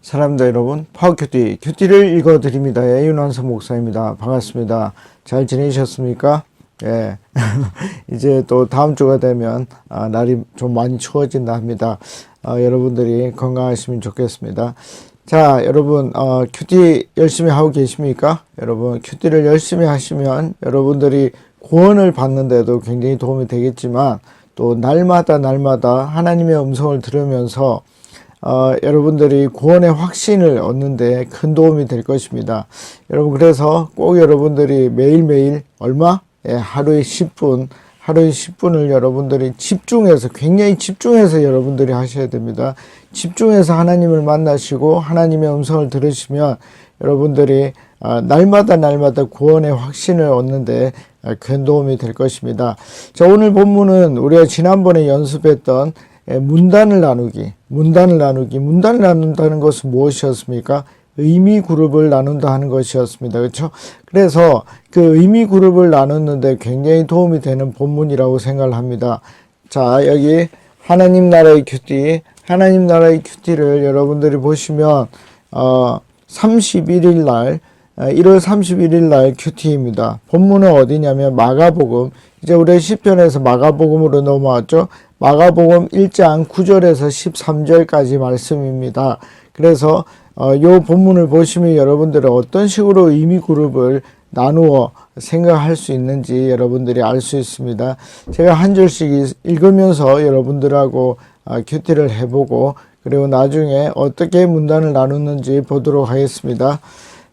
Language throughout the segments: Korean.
사랑합니다 여러분. 파워큐티를 읽어드립니다. 윤원석 목사입니다. 반갑습니다. 잘 지내셨습니까? 예. 이제 또 다음 주가 되면 날이 좀 많이 추워진다 합니다. 여러분들이 건강하시면 좋겠습니다. 자, 여러분 큐티 열심히 하고 계십니까? 여러분 큐티를 열심히 하시면 여러분들이 구원을 받는데도 굉장히 도움이 되겠지만, 또 날마다 하나님의 음성을 들으면서 여러분들이 구원의 확신을 얻는데 큰 도움이 될 것입니다. 여러분, 그래서 꼭 여러분들이 매일매일 얼마? 하루에 10분을 여러분들이 굉장히 집중해서 여러분들이 하셔야 됩니다. 집중해서 하나님을 만나시고 하나님의 음성을 들으시면 여러분들이 날마다 구원의 확신을 얻는데 큰 도움이 될 것입니다. 자, 오늘 본문은 우리가 지난번에 연습했던 문단을 나눈다는 것은 무엇이었습니까? 의미 그룹을 나눈다 하는 것이었습니다. 그렇죠? 그래서 그 의미 그룹을 나눴는데 굉장히 도움이 되는 본문이라고 생각을 합니다. 자, 여기 하나님 나라의 큐티를 여러분들이 보시면 31일 날 1월 31일 날 큐티입니다. 본문은 어디냐면 마가복음, 이제 우리 시편에서 마가복음으로 넘어왔죠. 마가복음 1장 9절에서 13절까지 말씀입니다. 그래서 요 본문을 보시면 여러분들은 어떤 식으로 의미 그룹을 나누어 생각할 수 있는지 여러분들이 알 수 있습니다. 제가 한 절씩 읽으면서 여러분들하고 큐티를 해보고, 그리고 나중에 어떻게 문단을 나누는지 보도록 하겠습니다.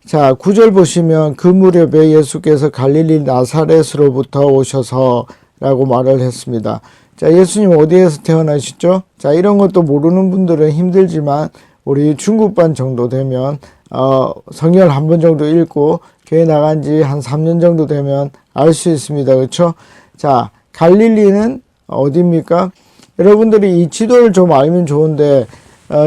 자, 9절 보시면 그 무렵에 예수께서 갈릴리 나사렛으로부터 오셔서 라고 말을 했습니다. 자, 예수님 어디에서 태어나셨죠? 자, 이런 것도 모르는 분들은 힘들지만 우리 중국반 정도 되면 성경을 한 번 정도 읽고 교회 나간 지 한 3년 정도 되면 알 수 있습니다. 그렇죠? 자, 갈릴리는 어디입니까? 여러분들이 이 지도를 좀 알면 좋은데,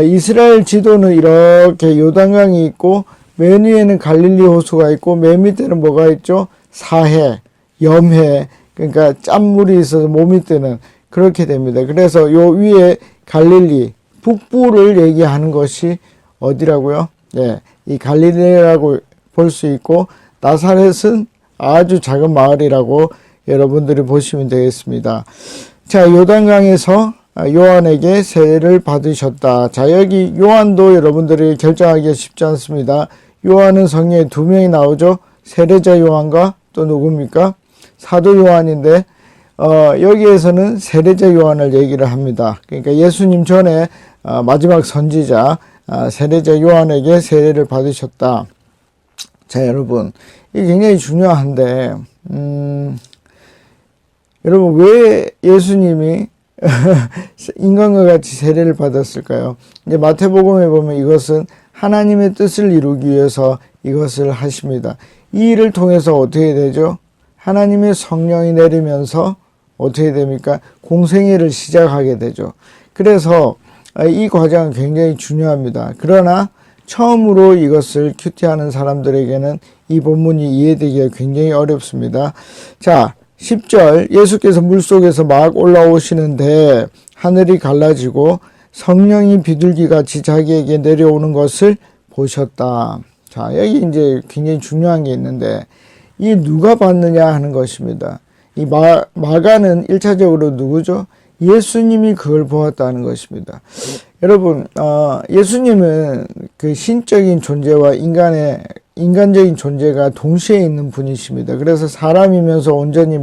이스라엘 지도는 이렇게 요단강이 있고 맨 위에는 갈릴리 호수가 있고 맨 밑에는 뭐가 있죠? 사해, 염해, 그러니까 짠물이 있어서 몸이 뜨는, 그렇게 됩니다. 그래서 요 위에 갈릴리, 북부를 얘기하는 것이 어디라고요? 예, 이 갈릴리라고 볼 수 있고, 나사렛은 아주 작은 마을이라고 여러분들이 보시면 되겠습니다. 자, 요단강에서 요한에게 세례를 받으셨다. 자, 여기 요한도 여러분들이 결정하기가 쉽지 않습니다. 요한은 성경에 2명이 나오죠. 세례자 요한과 또 누굽니까? 사도 요한인데, 여기에서는 세례자 요한을 얘기를 합니다. 그러니까 예수님 전에 마지막 선지자 세례자 요한에게 세례를 받으셨다. 자, 여러분, 이게 굉장히 중요한데, 여러분, 왜 예수님이 인간과 같이 세례를 받았을까요? 이제 마태복음에 보면 이것은 하나님의 뜻을 이루기 위해서 이것을 하십니다. 이 일을 통해서 어떻게 되죠? 하나님의 성령이 내리면서 어떻게 됩니까? 공생애를 시작하게 되죠. 그래서 이 과정은 굉장히 중요합니다. 그러나 처음으로 이것을 큐티하는 사람들에게는 이 본문이 이해되기가 굉장히 어렵습니다. 자, 10절, 예수께서 물속에서 막 올라오시는데 하늘이 갈라지고 성령이 비둘기같이 자기에게 내려오는 것을 보셨다. 자, 여기 이제 굉장히 중요한 게 있는데, 이 누가 봤느냐 하는 것입니다. 이 마가는 1차적으로 누구죠? 예수님이 그걸 보았다는 것입니다. 여러분, 예수님은 그 신적인 존재와 인간적인 존재가 동시에 있는 분이십니다. 그래서 사람이면서 온전히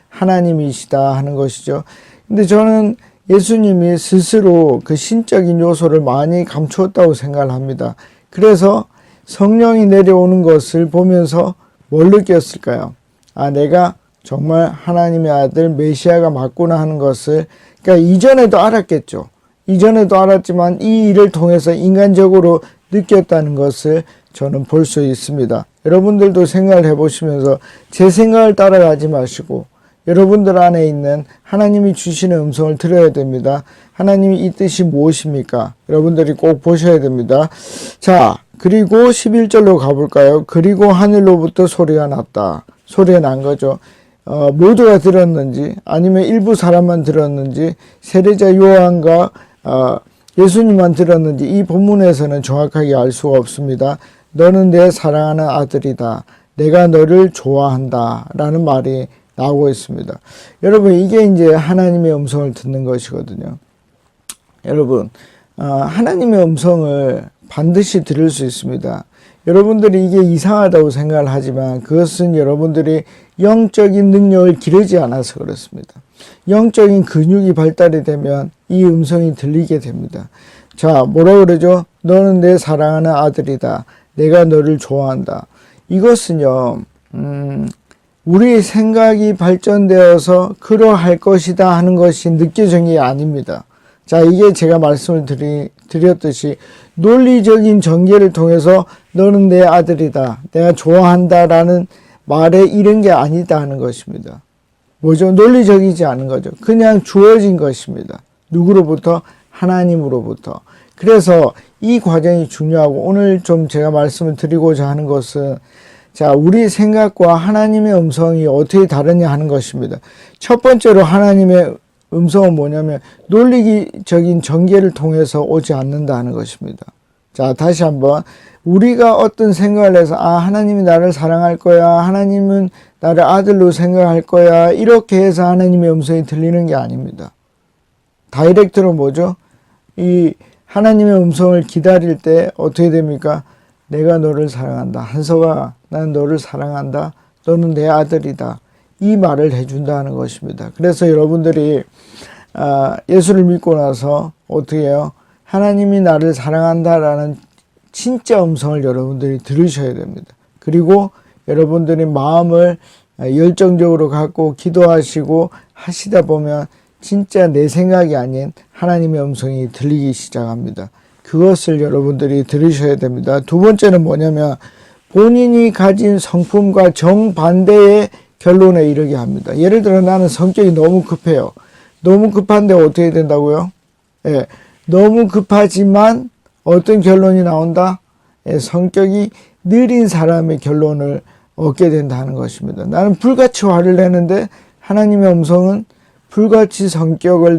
하나님이시다 하는 것이죠. 근데 저는 예수님이 스스로 그 신적인 요소를 많이 감추었다고 생각을 합니다. 그래서 성령이 내려오는 것을 보면서 뭘 느꼈을까요? 아, 내가 정말 하나님의 아들 메시아가 맞구나 하는 것을, 그러니까 이전에도 알았겠죠. 이전에도 알았지만 이 일을 통해서 인간적으로 느꼈다는 것을 저는 볼 수 있습니다. 여러분들도 생각을 해보시면서 제 생각을 따라가지 마시고 여러분들 안에 있는 하나님이 주시는 음성을 들어야 됩니다. 하나님이 이 뜻이 무엇입니까? 여러분들이 꼭 보셔야 됩니다. 자, 그리고 11절로 가볼까요? 그리고 하늘로부터 소리가 났다. 소리가 난 거죠. 모두가 들었는지 아니면 일부 사람만 들었는지 세례자 요한과 예수님만 들었는지 이 본문에서는 정확하게 알 수가 없습니다. 너는 내 사랑하는 아들이다. 내가 너를 좋아한다. 라는 말이 나오고 있습니다. 여러분, 이게 이제 하나님의 음성을 듣는 것이거든요. 여러분, 하나님의 음성을 반드시 들을 수 있습니다. 여러분들이 이게 이상하다고 생각을 하지만 그것은 여러분들이 영적인 능력을 기르지 않아서 그렇습니다. 영적인 근육이 발달이 되면 이 음성이 들리게 됩니다. 자, 뭐라 그러죠? 너는 내 사랑하는 아들이다. 내가 너를 좋아한다. 이것은요, 우리의 생각이 발전되어서 그러할 것이다 하는 것이 느껴진 게 아닙니다. 자, 이게 제가 말씀을 드렸듯이 논리적인 전개를 통해서 너는 내 아들이다, 내가 좋아한다 라는 말에 이런 게 아니다 하는 것입니다. 뭐죠? 논리적이지 않은 거죠. 그냥 주어진 것입니다. 누구로부터? 하나님으로부터. 그래서 이 과정이 중요하고, 오늘 좀 제가 말씀을 드리고자 하는 것은, 자, 우리 생각과 하나님의 음성이 어떻게 다르냐 하는 것입니다. 첫 번째로 하나님의 음성은 뭐냐면 논리적인 전개를 통해서 오지 않는다는 것입니다. 자, 다시 한번, 우리가 어떤 생각을 해서 하나님이 나를 사랑할 거야, 하나님은 나를 아들로 생각할 거야, 이렇게 해서 하나님의 음성이 들리는 게 아닙니다. 다이렉트로 뭐죠? 이 하나님의 음성을 기다릴 때 어떻게 됩니까? 내가 너를 사랑한다. 한서가, 나는 너를 사랑한다. 너는 내 아들이다. 이 말을 해준다는 것입니다. 그래서 여러분들이 예수를 믿고 나서 어떻게 해요? 하나님이 나를 사랑한다라는 진짜 음성을 여러분들이 들으셔야 됩니다. 그리고 여러분들이 마음을 열정적으로 갖고 기도하시고 하시다 보면 진짜 내 생각이 아닌 하나님의 음성이 들리기 시작합니다. 그것을 여러분들이 들으셔야 됩니다. 두 번째는 뭐냐면 본인이 가진 성품과 정반대의 결론에 이르게 합니다. 예를 들어 나는 성격이 너무 급해요. 너무 급한데 어떻게 된다고요? 예, 너무 급하지만 어떤 결론이 나온다? 예, 성격이 느린 사람의 결론을 얻게 된다는 것입니다. 나는 불같이 화를 내는데 하나님의 음성은 불같이 성질을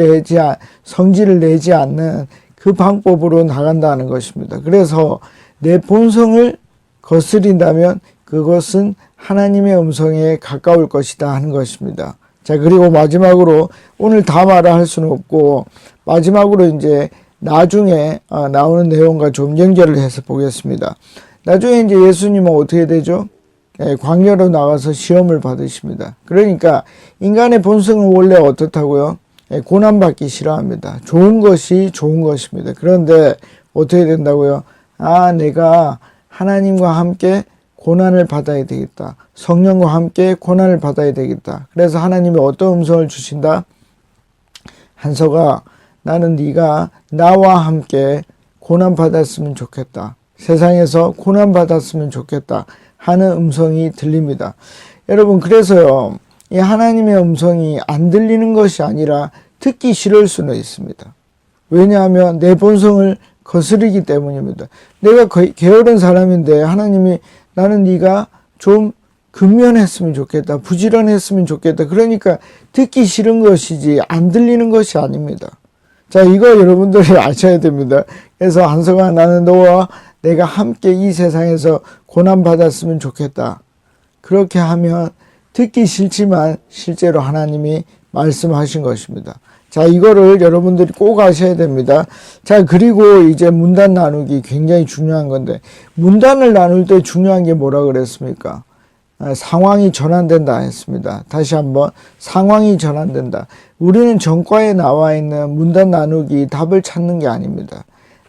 내지 않는 그 방법으로 나간다는 것입니다. 그래서 내 본성을 거스린다면 그것은 하나님의 음성에 가까울 것이다 하는 것입니다. 자, 그리고 마지막으로 오늘 다 말을 할 수는 없고 마지막으로 이제 나중에 나오는 내용과 좀 연결을 해서 보겠습니다. 나중에 이제 예수님은 어떻게 되죠? 광야로 나가서 시험을 받으십니다. 그러니까 인간의 본성은 원래 어떻다고요? 고난받기 싫어합니다. 좋은 것이 좋은 것입니다. 그런데 어떻게 된다고요? 내가 하나님과 함께 고난을 받아야 되겠다. 성령과 함께 고난을 받아야 되겠다. 그래서 하나님이 어떤 음성을 주신다? 한서가, 나는 네가 나와 함께 고난 받았으면 좋겠다. 세상에서 고난 받았으면 좋겠다 하는 음성이 들립니다. 여러분, 그래서요, 이 하나님의 음성이 안 들리는 것이 아니라 듣기 싫을 수는 있습니다. 왜냐하면 내 본성을 거스르기 때문입니다. 내가 게으른 사람인데 하나님이 나는 네가 좀 근면했으면 좋겠다. 부지런했으면 좋겠다. 그러니까 듣기 싫은 것이지 안 들리는 것이 아닙니다. 자, 이거 여러분들이 아셔야 됩니다. 그래서 한성아, 나는 너와 내가 함께 이 세상에서 고난받았으면 좋겠다. 그렇게 하면 듣기 싫지만 실제로 하나님이 말씀하신 것입니다. 자, 이거를 여러분들이 꼭 아셔야 됩니다. 자, 그리고 이제 문단 나누기 굉장히 중요한 건데, 문단을 나눌 때 중요한 게 뭐라 그랬습니까? 상황이 전환된다 했습니다. 다시 한번, 상황이 전환된다. 우리는 전과에 나와 있는 문단 나누기 답을 찾는 게 아닙니다.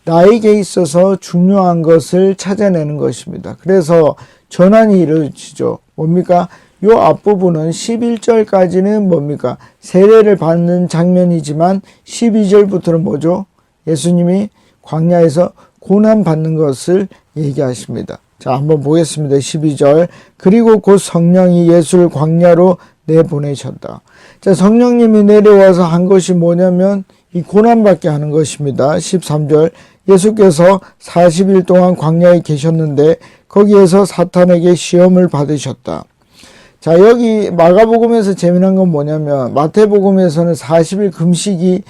나에게 있어서 중요한 것을 찾아내는 것입니다. 그래서 전환이 이루어지죠. 뭡니까? 요 앞부분은 11절까지는 뭡니까? 세례를 받는 장면이지만 12절부터는 뭐죠? 예수님이 광야에서 고난받는 것을 얘기하십니다. 자, 한번 보겠습니다. 12절. 그리고 곧 성령이 예수를 광야로 내보내셨다. 자, 성령님이 내려와서 한 것이 뭐냐면 이 고난받게 하는 것입니다. 13절. 예수께서 40일 동안 광야에 계셨는데 거기에서 사탄에게 시험을 받으셨다. 자, 여기 마가복음에서 재미난 건 뭐냐면 마태복음에서는 40일 금식이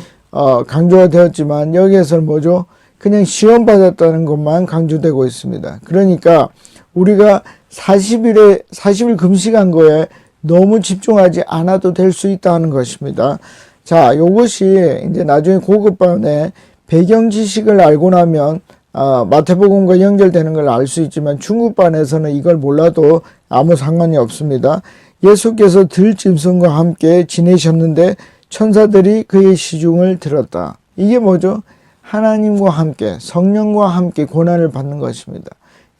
강조가 되었지만 여기에서는 뭐죠? 그냥 시험 받았다는 것만 강조되고 있습니다. 그러니까 우리가 40일 금식한 거에 너무 집중하지 않아도 될 수 있다는 것입니다. 자, 요것이 이제 나중에 고급반에 배경 지식을 알고 나면 마태복음과 연결되는 걸 알 수 있지만 중급반에서는 이걸 몰라도 아무 상관이 없습니다. 예수께서 들짐승과 함께 지내셨는데 천사들이 그의 시중을 들었다. 이게 뭐죠? 하나님과 함께, 성령과 함께 고난을 받는 것입니다.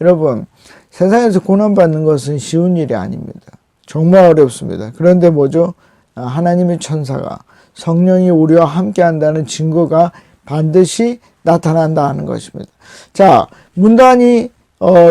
여러분, 세상에서 고난받는 것은 쉬운 일이 아닙니다. 정말 어렵습니다. 그런데 뭐죠? 하나님의 천사가, 성령이 우리와 함께 한다는 증거가 반드시 나타난다 하는 것입니다. 자, 문단이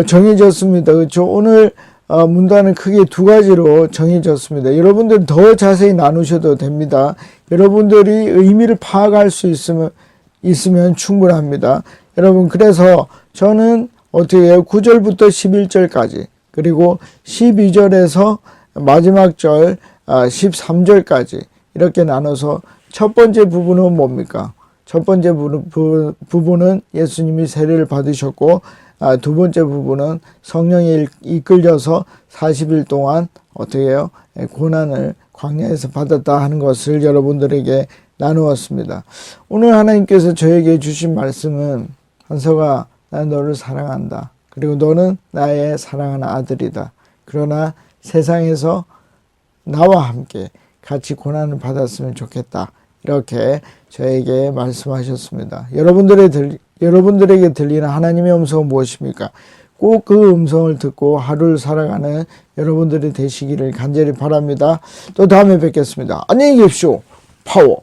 정해졌습니다. 그렇죠? 오늘 문단은 크게 두 가지로 정해졌습니다. 여러분들 더 자세히 나누셔도 됩니다. 여러분들이 의미를 파악할 수 있으면 충분합니다. 여러분, 그래서 저는 어떻게 해요? 9절부터 11절까지, 그리고 12절에서 마지막 절 13절까지 이렇게 나눠서 첫 번째 부분은 뭡니까? 첫 번째 부분은 예수님이 세례를 받으셨고, 두 번째 부분은 성령에 이끌려서 40일 동안 어떻게 해요? 고난을 광야에서 받았다 하는 것을 여러분들에게 나누었습니다. 오늘 하나님께서 저에게 주신 말씀은, 한서가, 나는 너를 사랑한다. 그리고 너는 나의 사랑하는 아들이다. 그러나 세상에서 나와 함께 같이 고난을 받았으면 좋겠다. 이렇게 저에게 말씀하셨습니다. 여러분들에게 들리는 하나님의 음성은 무엇입니까? 꼭 그 음성을 듣고 하루를 살아가는 여러분들이 되시기를 간절히 바랍니다. 또 다음에 뵙겠습니다. 안녕히 계십시오. 파워.